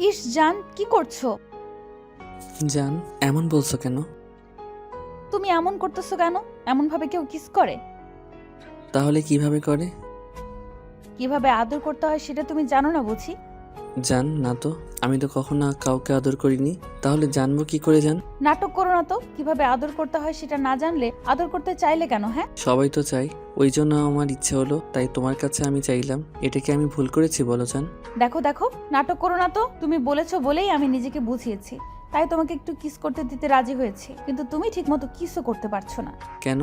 ইস জান, কি করছো? জান, এমন বলছো কেন? তুমি এমন করতেছো কেন? এমন ভাবে কেউ কিস করে? তাহলে কিভাবে করে? কিভাবে আদর করতে হয় সেটা তুমি জানো না বুঝি? জান না তো, আমি তো কখনো কাউকে আদর করিনি। তাহলে জানবো কি করে জান? নাটক করো না তো। কিভাবে আদর করতে হয় সেটা না জানলে আদর করতে চাইলে কেন? হ্যাঁ, সবাই তো চাই, ওই জন্য আমার ইচ্ছে হলো, তাই তোমার কাছে আমি চাইলাম। এটা কি আমি ভুল করেছি বলো জান? দেখো দেখো, নাটক করো না তো। তুমি বলেছো বলেই আমি নিজেকে বুঝিয়েছি, তাই তোমাকে একটু কিস করতে দিতে রাজি হয়েছি, কিন্তু তুমি ঠিকমতো কিসও করতে পারছো না। কেন?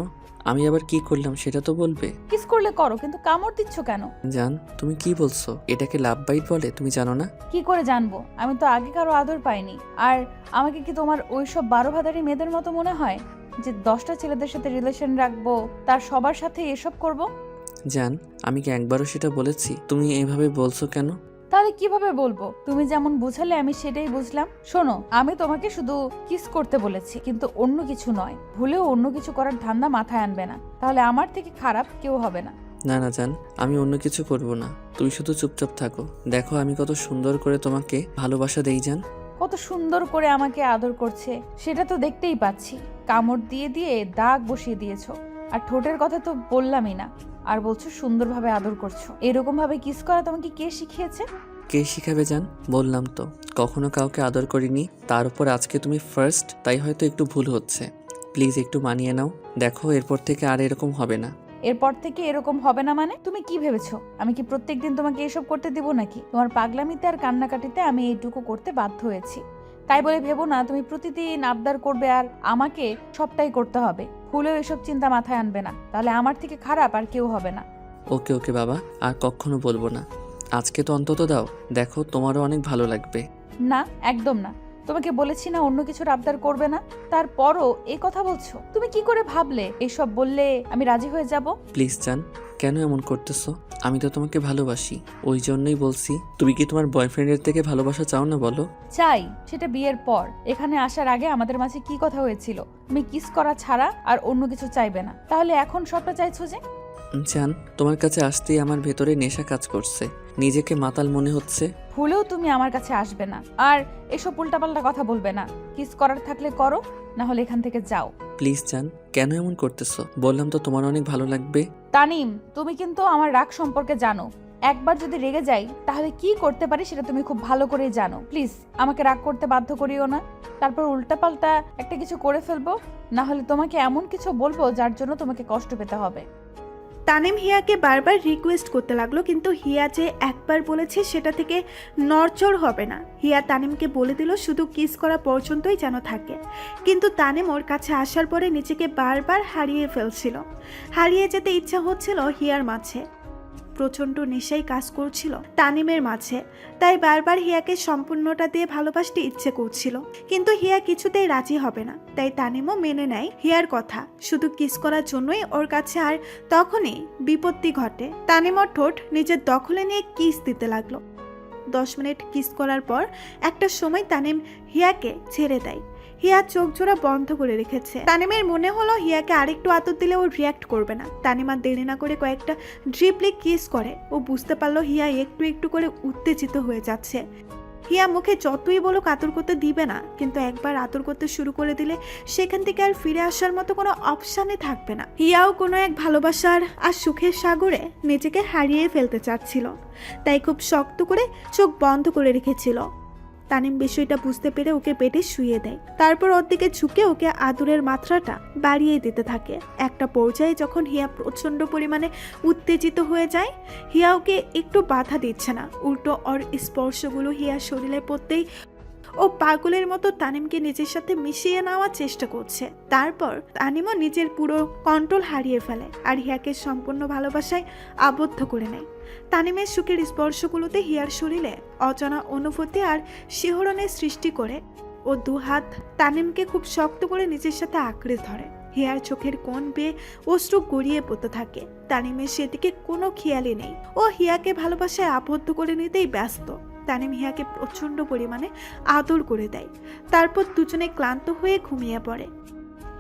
আমি আবার কি করলাম সেটা তো বলবে। কিস করলে করো, কিন্তু কামড় দিচ্ছ কেন? জান, তুমি কি বলছো? এটাকে লাভ বাইট বলে, তুমি জানো না? কি করে জানবো? আমি তো আগে কারো আদর পাইনি। আর আমাকে কি তোমার ওইসব 12 ভাতারি মেয়েদের মতো মনে হয় যে 10টা ছেলেদের সাথে রিলেশন রাখবো, তার সবার সাথে এসব করব? জান, আমি কি একবারও সেটা বলেছি? তুমি এভাবে বলছো কেন? তাহলে কিভাবে বলবো? তুমি যেমন বুঝালে আমি সেটাই বুঝলাম। শোনো, আমি তোমাকে শুধু কিস করতে বলেছি, কিন্তু অন্য কিছু নয়। ভুলেও অন্য কিছু করার ধান্দা মাথায় আনবে না, তাহলে আমার থেকে খারাপ কেউ হবে না। না না জান, আমি অন্য কিছু করব না। তুমি শুধু চুপচাপ থাকো। দেখো আমি কত সুন্দর করে তোমাকে ভালোবাসা দেই জান। কত সুন্দর করে আমাকে আদর করছে সেটা তো দেখতেই পাচ্ছি। কামড় দিয়ে দিয়ে দাগ বসিয়ে দিয়েছো, আর ঠোঁটের কথা তো বললামই না। আর বলছো সুন্দরভাবে আদর করছো। এরকম ভাবে কিস করা তোমাকে কে শিখিয়েছে? কে শিখাবে জান? বললাম তো, কখনো কাউকে আদর করিনি। তার উপর আজকে তুমি ফার্স্ট, তাই হয়তো একটু ভুল হচ্ছে। প্লিজ একটু মানিয়ে নাও। দেখো এরপর থেকে আর এরকম হবে না। এরপর থেকে এরকম হবে না মানে? তুমি কি ভেবেছো আমি কি প্রত্যেকদিন তোমাকে এসব করতে দিব নাকি? তোমার পাগলামিতে আর কান্নাকাটিতে আমি এইটুকু করতে বাধ্য হয়েছি। তাই বলে ভেবো না তুমি প্রতিদিন আবদার করবে আর আমাকে সবটাই করতে হবে। ভুলেও এসব চিন্তা মাথায় আনবে না, তাহলে আমার থেকে খারাপ আর কেউ হবে না। ওকে ওকে বাবা, আর কখনো বলবো না। আজকে তো অন্তত দাও, দেখো তোমারও অনেক ভালো লাগবে। না, একদম না। তোমাকে বলেছি না অন্য কিছুর আবদার করবে না, তারপরও এই কথা বলছো। তুমি কি করে ভাবলে এইসব বললে আমি রাজি হয়ে যাব? প্লিজ জান, কেন এমন করতেছো? আমি তো তোমাকে ভালোবাসি, ওই জন্যই বলছি। তুমি কি তোমার বয়ফ্রেন্ডের থেকে ভালোবাসা চাও না বলো? চাই, সেটা বিয়ের পর। এখানে আসার আগে আমাদের মাঝে কি কথা হয়েছিল? তুমি কিস করা ছাড়া আর অন্য কিছু চাইবে না, তাহলে এখন সবটা চাইছো যে? জান, তোমার কাছে আসতেই আমার ভেতরে নেশা কাজ করছে। নিজেকে মাতাল মনে হচ্ছে। ভুলেও তুমি আমার কাছে আসবে না, আর এসব উল্টাপাল্টা কথা বলবে না। কিস করার থাকলে করো, না হলে এখান থেকে যাও। প্লিজ জান, কেন এমন করতেছো? বললাম তো তোমার অনেক ভালো লাগবে। তানিম, তুমি কিন্তু আমার রাগ সম্পর্কে জানো। একবার যদি রেগে যাই তাহলে কি করতে পারি সেটা তুমি খুব ভালো করেই জানো। প্লিজ আমাকে রাগ করতে বাধ্য করিও না, তারপর উল্টাপাল্টা একটা কিছু করে ফেলবো। না হলে তোমাকে এমন কিছু বলবো যার জন্য তোমাকে কষ্ট পেতে হবে। তানিম হিয়াকে বারবার রিকোয়েস্ট করতে লাগলো, কিন্তু হিয়া যে একবার বলেছে সেটা থেকে নড়চড় হবে না। হিয়া তানিমকে বলে দিল শুধু কিস করা পর্যন্তই যেন থাকে, কিন্তু তানিম ওর কাছে আসার পরে নিজেকে বারবার হারিয়ে ফেলছিল। হারিয়ে যেতে ইচ্ছা হচ্ছিল হিয়ার মাঝে। প্রচণ্ড নেশাই কাজ করছিল তানিমের মাঝে, তাই বারবার হিয়াকে সম্পূর্ণটা দিয়ে ভালোবাসতে ইচ্ছে করছিল, কিন্তু হিয়া কিছুতেই রাজি হবে না। তাই তানিমও মেনে নেয় হিয়ার কথা, শুধু কিস করার জন্যই ওর কাছে। আর তখনই বিপত্তি ঘটে। তানিম ওর ঠোঁট নিজের দখলে নিয়ে কিস দিতে লাগলো। 10 মিনিট কিস করার পর একটা সময় তানিম হিয়াকে ছেড়ে দেয়। হিয়া চোখ জোড়া বন্ধ করে রেখেছে। তানিমের মনে হলো হিয়াকে আরেকটু আদর দিলে ও রিয়াক্ট করবে না। তানিম আর দেরি না করে কয়েকটা ড্রিপলি কিস করে। ও বুঝতে পারলো হিয়া একটু একটু করে উত্তেজিত হয়ে যাচ্ছে। হিয়া মুখে যতই বলো আদর করতে দিবে না, কিন্তু একবার আদর করতে শুরু করে দিলে সেখান থেকে আর ফিরে আসার মতো কোনো অপশানে থাকবে না। হিয়াও কোনো এক ভালোবাসার আর সুখের সাগরে নিজেকে হারিয়ে ফেলতে চাচ্ছিল, তাই খুব শক্ত করে চোখ বন্ধ করে রেখেছিল। তানিম বিষয়টা বুঝতে পেরে ওকে বেডে শুইয়ে দেয়, তারপর ওর দিকে ঝুঁকে ওকে আদরের মাত্রাটা বাড়িয়ে দিতে থাকে। একটা পর্যায়ে যখন হিয়া প্রচণ্ড পরিমাণে উত্তেজিত হয়ে যায়, হিয়া ওকে একটু বাধা দিচ্ছে না, উল্টো ওর স্পর্শগুলো হিয়ার শরীরে পড়তেই ও পাগলের মতো তানিমকে নিজের সাথে মিশিয়ে নেওয়ার চেষ্টা করছে। তারপর তানিমও নিজের পুরো কন্ট্রোল হারিয়ে ফেলে আর হিয়াকে সম্পূর্ণ ভালোবাসায় আবদ্ধ করে নেয়। তানিমের সুখের স্পর্শগুলোতে হিয়ার শরীরে অজানা অনুভূতি আর শিহরণের সৃষ্টি করে। ও দুহাত তানিমকে খুব শক্ত করে নিজের সাথে আঁকড়ে ধরে। হিয়ার চোখের কোণ বেয়ে অশ্রু গড়িয়ে পড়তে থাকে। তানিমের সেদিকে কোনো খেয়ালই নেই, ও হিয়াকে ভালোবাসায় আবদ্ধ করে নিতেই ব্যস্ত। তানিম হিয়াকে প্রচণ্ড পরিমাণে আদর করে দেয়, তারপর দুজনে ক্লান্ত হয়ে ঘুমিয়ে পড়ে।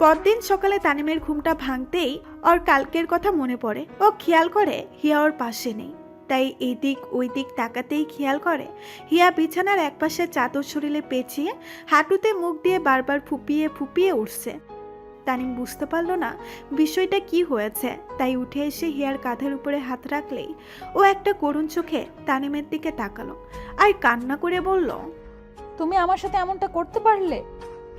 পরদিন সকালে তানিমের ঘুমটা ভাঙতেই ওর কালকের কথা মনে পড়ে। ও খেয়াল করে হিয়া ওর পাশে নেই। তাই এই দিক ওই দিক তাকাতেই খেয়াল করে হিয়া বিছানার একপাশে চাদর শরীরে পেঁচিয়ে হাঁটুতে মুখ দিয়ে বারবার ফুপিয়ে ফুপিয়ে উঠছে। তানিম বুঝতে পারল না বিষয়টা কি হয়েছে, তাই উঠে এসে হিয়ার কাঁধের উপরে হাত রাখলেই ও একটা করুণ চোখে তানিমের দিকে তাকালো আর কান্না করে বলল, তুমি আমার সাথে এমনটা করতে পারলে?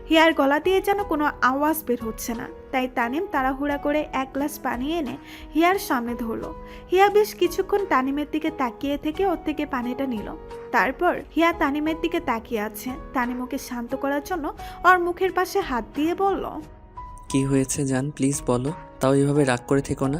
হিয়ার গলা দিয়ে যেন কোনো আওয়াজ বের হচ্ছে না, তাই তানিম তাড়াহুড়া করে এক গ্লাস পানি এনে হিয়ার সামনে ধরলো। হিয়া বেশ কিছুক্ষণ তানিমের দিকে তাকিয়ে থেকে ওর থেকে পানিটা নিল। তারপর হিয়া তানিমের দিকে তাকিয়ে আছে। তানিম ওকে শান্ত করার জন্য ওর মুখের পাশে হাত দিয়ে বলল, কি হয়েছে জান, প্লিজ বলো। তাও এভাবে রাগ করে থেকো না,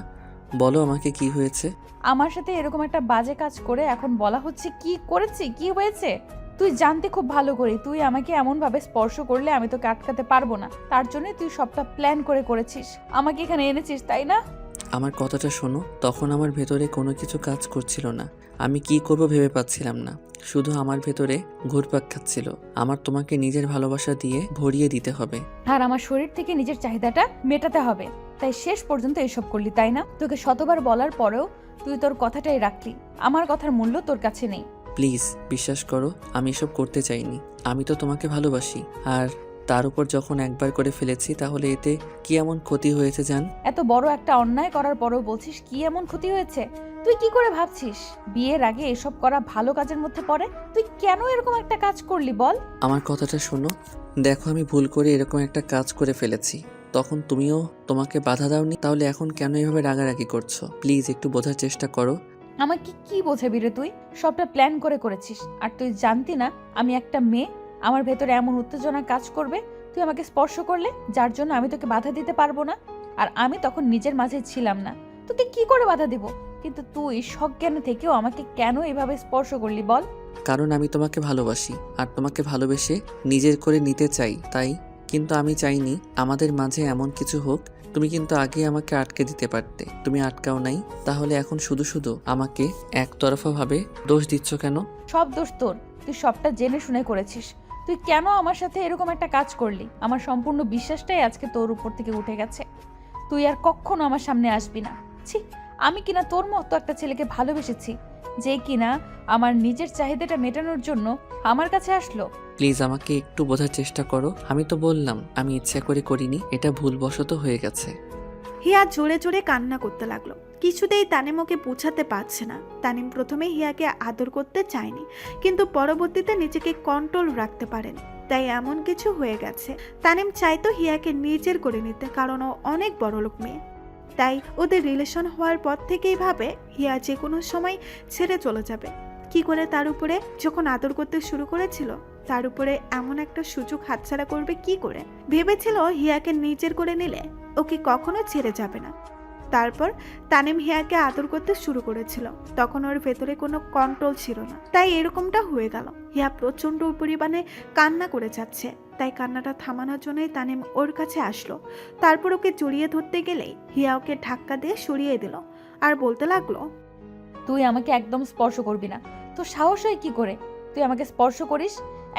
বলো আমাকে কি হয়েছে। আমার সাথে এরকম একটা বাজে কাজ করে এখন বলা হচ্ছে কি করেছি, কি হয়েছে? তুই জানতে খুব ভালো করে তুই আমাকে এমনভাবে স্পর্শ করলে আমি তোকে আটকাতে পারবো না, তার জন্য তুই সবটা প্ল্যান করে করেছিস, আমাকে এখানে এনেছিস, তাই না? আমার কথাটা শোনো, তখন আমার ভেতরে কোনো কিছু কাজ করছিল না। আমি কি করব ভেবে পাচ্ছিলাম না, শুধু আমার ভেতরে ঘুরপাক খাচ্ছিল। আমার তোমাকে নিজের ভালোবাসা দিয়ে ভরিয়ে দিতে হবে, আর আমার শরীর থেকে নিজের চাহিদাটা মেটাতে হবে, তাই শেষ পর্যন্ত এসব করলি, তাই না? তোকে শতবার বলার পরেও তুই তোর কথাটাই রাখলি, আমার কথার মূল্য তোর কাছে নেই। প্লিজ বিশ্বাস করো, আমি এসব করতে চাইনি। আমি তো তোমাকে ভালোবাসি, আর তার উপর যখন একবার করে ফেলেছি তাহলে এতে কি এমন ক্ষতি হয়েছে জান? এত বড় একটা অন্যায় করার পরেও বলছিস কি এমন ক্ষতি হয়েছে? তুই কি করে ভাবছিস বিয়ের আগে এসব করা ভালো কাজের মধ্যে পড়ে? তুই কেন এরকম একটা কাজ করলি বল? আমার কথাটা শোনো, দেখো আমি ভুল করে এরকম একটা কাজ করে ফেলেছি, তখন তুমিও তোমাকে বাধা দাওনি, তাহলে এখন কেন এভাবে রাগারাগি করছো? প্লিজ একটু বোঝার চেষ্টা করো। আমাকে কি বোঝাবি রে তুই? সবটা প্ল্যান করে করেছিস, আর তুই জানতি না আমি একটা মেয়ে, আমার ভেতরে এমন উত্তেজনা কাজ করবে তুই আমাকে স্পর্শ করলে, যার জন্য আমি তোকে বাধা দিতে পারবো না। আর আমি তখন নিজের মাঝে ছিলাম না, তোকে কি করে বাধা দেব? কিন্তু তুই সজ্ঞান থেকেও আমাকে কেন এভাবে স্পর্শ করলি বল? কারণ আমি তোমাকে ভালোবাসি, আর তোমাকে ভালোবেসে নিজের করে নিতে চাই, তাই। কিন্তু আমি চাইনি আমাদের মাঝে এমন কিছু হোক। তুমি কিন্তু আগে আমাকে আটকে দিতে পারতে, তুমি আটকাও নাই, তাহলে এখন শুধু শুধু আমাকে একতরফাভাবে দোষ দিচ্ছ কেন? সব দোষ তোর, তুই সবটা জেনে শুনে করেছিস। তুই কেন আমার সাথে এরকম একটা কাজ করলি? আমার সম্পূর্ণ বিশ্বাসটাই আজকে তোর উপর থেকে উঠে গেছে। তুই আর কখনো আমার সামনে আসবি না। ছি, আমি কিনা তোর মতো একটা ছেলেকে ভালোবেসেছি, যে কিনা আমার নিজের চাহিদাটা মেটানোর জন্য আমার কাছে আসলো। প্লিজ আমাকে একটু বোঝার চেষ্টা করো। আমি তো বললাম আমি ইচ্ছা করে করিনি, এটা ভুলবশত হয়ে গেছে। হিয়া জোরে জোরে কান্না করতে লাগলো। কিছুতেই তানিম ওকে বোঝাতে পারছে না। তানিম প্রথমে হিয়াকে আদর করতে চায়নি, কিন্তু পরবর্তীতে নিজেকে কন্ট্রোল রাখতে পারেনি, তাই এমন কিছু হয়ে গেছে। তানিম চাইতো হিয়াকে নিজের করে নিতে, কারণ ও অনেক বড়লোক মেয়ে। তাই ওদের রিলেশন হওয়ার পর থেকেই ভাবে হিয়া যে কোনো সময় ছেড়ে চলে যাবে। কি করে তার উপরে যখন আদর করতে শুরু করেছিল, তার উপরে এমন একটা সুযোগ হাতছাড়া করবে কি করে? ভেবেছিল হিয়াকে নিজের করে নিলে ওকে কখনো ছেড়ে যাবে না। তারপর তানিম হিয়াকে আদর করতে শুরু করেছিল, তখন ওর ভেতরে কোনো কন্ট্রোল ছিল না, তাই এরকমটা হয়ে গেল। হিয়া প্রচন্ড পরিমাণে কান্না করে যাচ্ছে, তাই কান্নাটা থামানোর জন্যই তানিম ওর কাছে আসলো। তারপর ওকে জড়িয়ে ধরতে গেলেই হিয়া ওকে ধাক্কা দিয়ে সরিয়ে দিল আর বলতে লাগলো, তুই আমাকে একদম স্পর্শ করবি না। তোর সাহস হয় কি করে তুই আমাকে স্পর্শ করিস?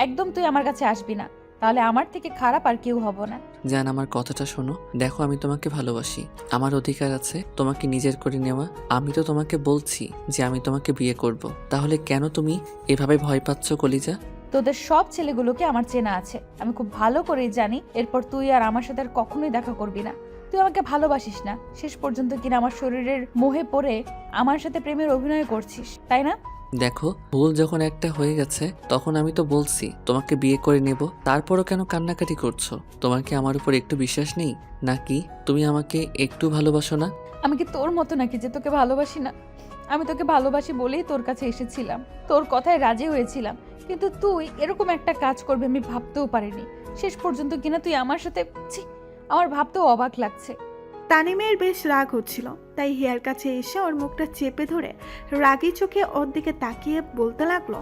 একদম তুই আমার কাছে আসবি না, তাহলে আমার থেকে খারাপ আর কেউ হব না। জান আমার কথাটা শোনো, দেখো আমি তোমাকে ভালোবাসি, আমার অধিকার আছে তোমাকে নিজের করে নেওয়া। আমি তো তোমাকে বলছি যে আমি তোমাকে বিয়ে করব, তাহলে কেন তুমি এভাবে ভয় পাচ্ছ কলিজা? তোদের সব ছেলেগুলোকে আমার চেনা আছে, আমি খুব ভালো করেই জানি এরপর তুই আর আমার সাথে আর কখনোই দেখা করবি না। তুই আমাকে ভালোবাসিস না, শেষ পর্যন্ত কিনা আমার শরীরের মোহে পড়ে আমার সাথে প্রেমের অভিনয় করছিস, তাই না? দেখো ভুল যখন একটা হয়ে গেছে তখন আমি তো বলছি তোমাকে বিয়ে করে নেব, তারপরও কেন কান্নাকাটি করছো? তোমার কি আমার উপর একটু বিশ্বাস নেই নাকি? তুমি আমাকে একটু ভালোবাসো না? আমি কি তোর মতো নাকি যে তোকে ভালোবাসি না? আমি তোকে ভালোবাসি বলেই তোর কাছে এসেছিলাম, তোর কথায় রাজি হয়েছিলাম, কিন্তু তুই এরকম একটা কাজ করবে আমি ভাবতেও পারিনি। শেষ পর্যন্ত কিনা তুই আমার সাথে, ছি, আমার ভাবতেও অবাক লাগছে। তানিমের বেশ রাগ হচ্ছিল, তাই হিয়ার কাছে এসে ওর মুখটা চেপে ধরে রাগী চোখে ওর দিকে তাকিয়ে বলতে লাগলো,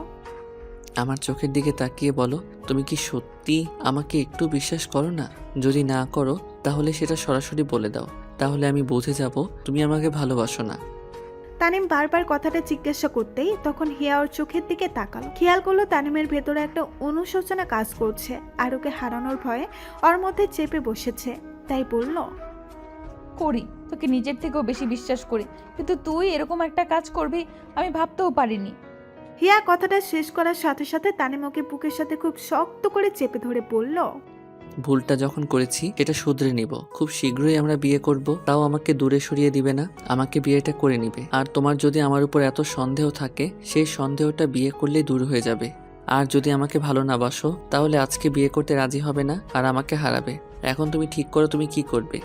আমার চোখের দিকে তাকিয়ে বলো, তুমি কি সত্যি আমাকে একটু বিশ্বাস করো না? যদি না করো তাহলে সেটা সরাসরি বলে দাও, তাহলে আমি বুঝে যাব তুমি আমাকে ভালোবাসো না। তানিম বারবার কথাটা জিজ্ঞাসা করতেই তখন হিয়া ওর চোখের দিকে তাকালো। খেয়াল করলো তানিমের ভেতরে একটা অনুশোচনা কাজ করছে, আর ওকে হারানোর ভয়ে ওর মধ্যে চেপে বসেছে, তাই বলল, করি তোকে নিজের থেকেও বেশি বিশ্বাস করি, কিন্তু তুই এরকম একটা কাজ করবি আমি ভাবতেও পারিনি। হিয়া কথাটা শেষ করার সাথে সাথে তানিম ওকে বুকের সাথে খুব শক্ত করে চেপে ধরে বলল, ভুলটা যখন করেছি এটা শুধরে নিব। খুব শীঘ্রই আমরা বিয়ে করব, তাও আমাকে দূরে সরিয়ে দিবে না, আমাকে বিয়েটা করে নিবে। আর তোমার যদি আমার উপর এত সন্দেহ থাকে, সেই সন্দেহটা বিয়ে করলেই দূর হয়ে যাবে। আর যদি আমাকে ভালো না বাসো, তাহলে আজকে বিয়ে করতে রাজি হবে না আর আমাকে হারাবে। এখন তুমি ঠিক করো তুমি কি করবে।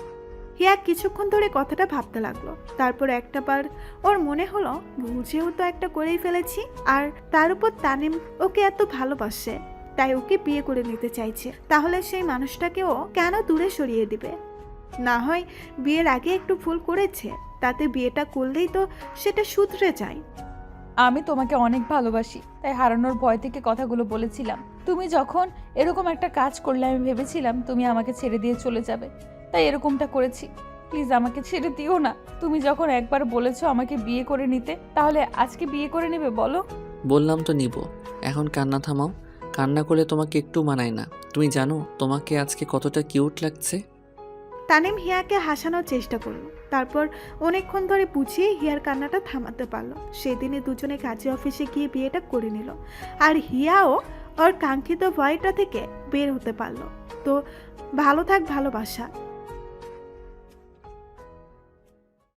হিয়া কিছুক্ষণ ধরে কথাটা ভাবতে লাগলো। তারপর একটা বার ওর মনে হলো ভুল যেহেতু একটা করেই ফেলেছি, আর তার উপর তানিম ওকে এত ভালোবাসে, তাই ওকে বিয়ে করে নিতে চাইছে, তাহলে সেই মানুষটাকেও কেন দূরে সরিয়ে দিবে? না হয় বিয়ের আগে একটু ভুল করেছে, তাতে বিয়েটা করলেই তো সেটা শুধরে যায়। আমি তোমাকে অনেক ভালোবাসি, তাই হারানোর ভয় থেকে কথাগুলো বলেছিলাম। তুমি যখন এরকম একটা কাজ করলে আমি ভেবেছিলাম তুমি আমাকে ছেড়ে দিয়ে চলে যাবে, তাই এরকমটা করেছি। প্লিজ আমাকে ছেড়ে দিও না। তুমি যখন একবার বলেছো আমাকে বিয়ে করে নিতে, তাহলে আজকে বিয়ে করে নেবে বলো? বললাম তো নিব। এখন কান্না থামাও, কান্না করলে তোমাকে একটু মানায় না। তুমি জানো তোমাকে আজকে কতটা কিউট লাগছে। তানিম হিয়াকে হাসানোর চেষ্টা করলো, তারপর অনেকক্ষণ ধরে বুঝিয়ে হিয়ার কান্নাটা থামাতে পারলো। সেদিনে দুজনে কাজে অফিসে গিয়ে বিয়েটা করে নিল, আর হিয়াও ওর কাঙ্ক্ষিত ভয়টা থেকে বের হতে পারলো। তো ভালো থাক ভালোবাসা।